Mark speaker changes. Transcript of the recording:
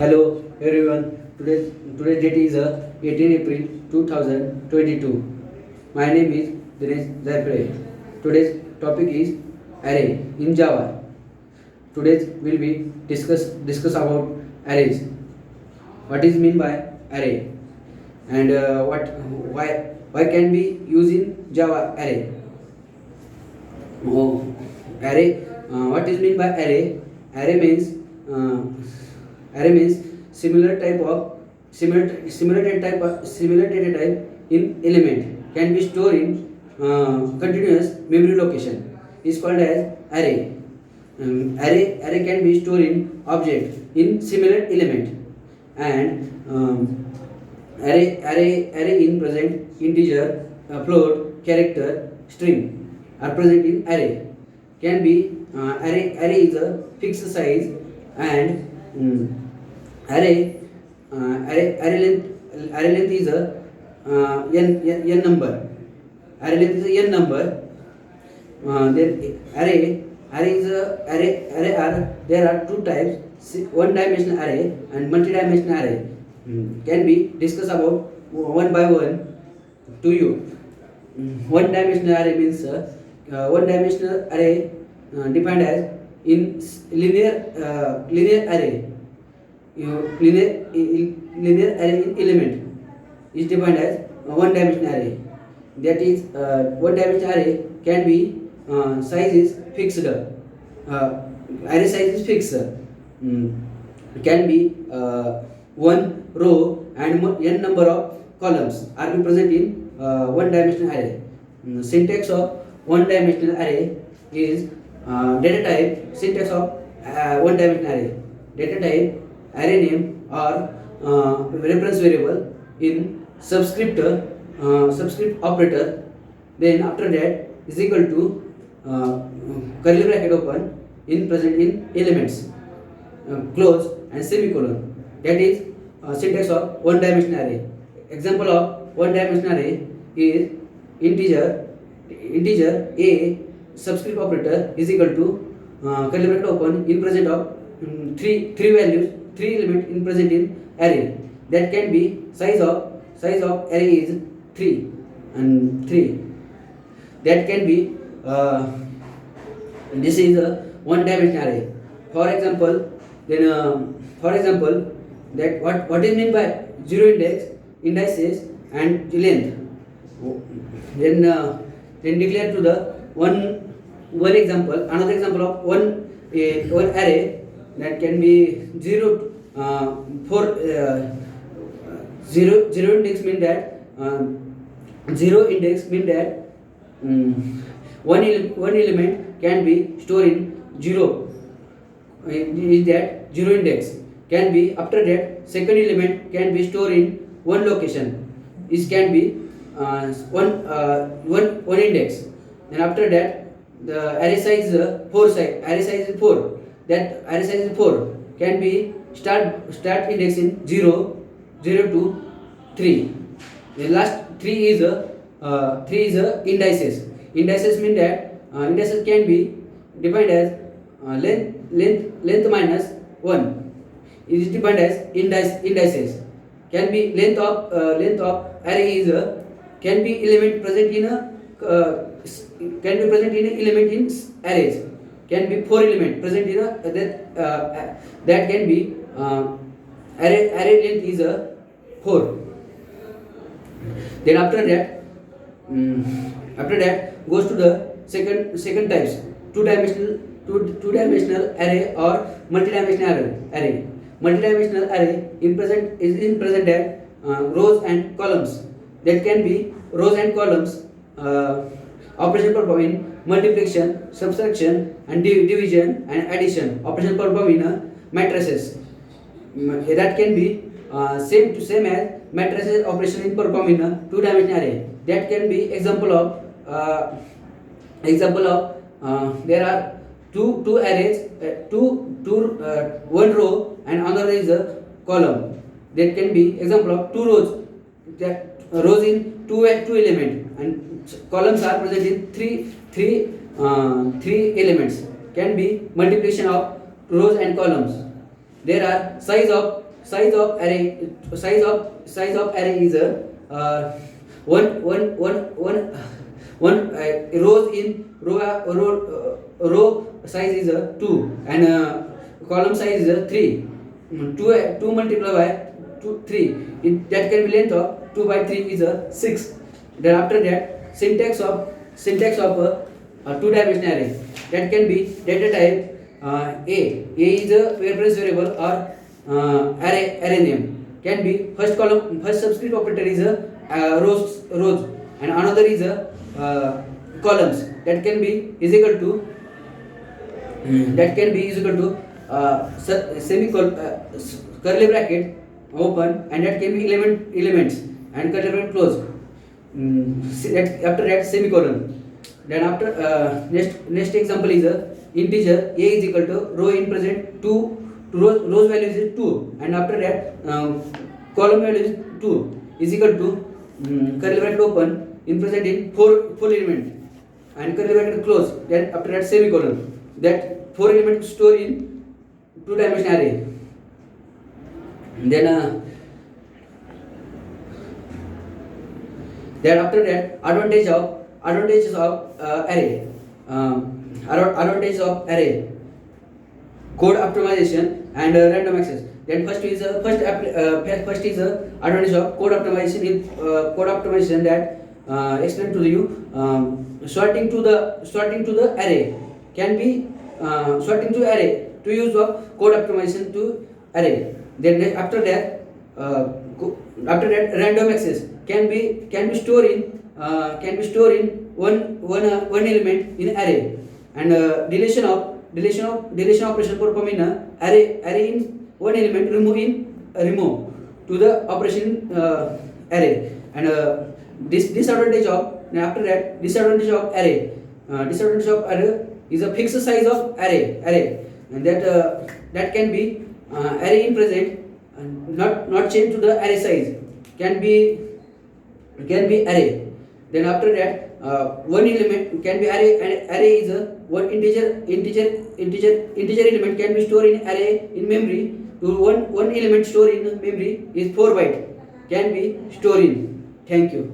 Speaker 1: Hello everyone. Today's date is 18 April 2022. My name is Dinesh Zaipre. Today's topic is array in Java. Today will be discuss about arrays. What is mean by array and why can we use in Java array? Array. What is mean by array? Array means similar data type in element can be stored in continuous memory location is called as array. Array can be stored in object in similar element, and array in present integer, float, character, string are present in array. Can be array is a fixed size, and array length is a n number. Array length is a n number. Then array are there are two types: one dimensional array and multi-dimensional array. Can be discussed about one by one to you. One dimensional array means one dimensional array defined as in linear array. Linear array in element is defined as one dimensional array. That is, one dimensional array can be size is fixed. Array size is fixed. Can be one row and n number of columns are be present in one dimensional array. Syntax of one dimensional array is data type. Syntax of one dimensional array: data type, array name or reference variable in subscript operator. Then after that is equal to curly bracket open in present in elements, close and semicolon. That is syntax of one dimensional array. Example of one dimensional array is integer a subscript operator is equal to curly bracket open in present of three values, three element in present in array. That can be size of array is 3 and 3. That can be this is a one dimensional array. For example, that what is mean by zero indices and length. Then declare to the one example, another example of one array. That can be 0 index mean that one element can be stored in 0. Is that 0 index? Can be after that second element can be stored in one location. Is can be one index. And after that the array size is 4 size. Array size is 4. That array size is 4 can be start index in 0 to 3. The last 3 is indices. Indices mean that indices can be defined as length minus 1 is defined as indices. Can be length of array is can be element present in a element in arrays. Can be 4 element present in a that can be array length is 4. Then after that goes to the second types: two dimensional array or multi-dimensional array. Multi-dimensional array in present that rows and columns. That can be rows and columns operation performed in multiplication, subtraction and division and addition. Operation performed in matrices. That can be same as matrices operation in performed in a two-dimensional array. That can be example of there are two arrays, one row and another is a column. That can be example of two rows. That rows in two element and columns are present in three elements. Can be multiplication of rows and columns. There are size of size of array is a one rows in row size is a 2 and column size is a 3. 2 multiplied by 3, that can be length of 2 by 3 is a 6. Then after that syntax of a two-dimensional array, that can be data type a is a reference variable or array name, can be first subscript operator is a rows and another is a columns, that can be is equal to curly bracket open and that can be elements and curly bracket close. After that semicolon. Then after next example is a integer a is equal to row in present 2 rows value is 2 and after that column value is 2 is equal to curly bracket open in present in 4 element and curly bracket close. Then after that semicolon, that 4 elements store in two-dimensional array. Then after that advantages of array. Advantages of array: code optimization and random access. Then first is advantage of code optimization. That explain to you sorting to the array can be sorting to array to use of code optimization to array. Then after that random access can be stored in one element in array and deletion operation performed in array in one element remove to the operation array. And disadvantage of array is a fixed size of array and that can be array in present not change to the array size, can be array. Then after that one element can be array, and array is a one integer element can be stored in array in memory. To one element stored in memory is 4 byte can be stored in. Thank you.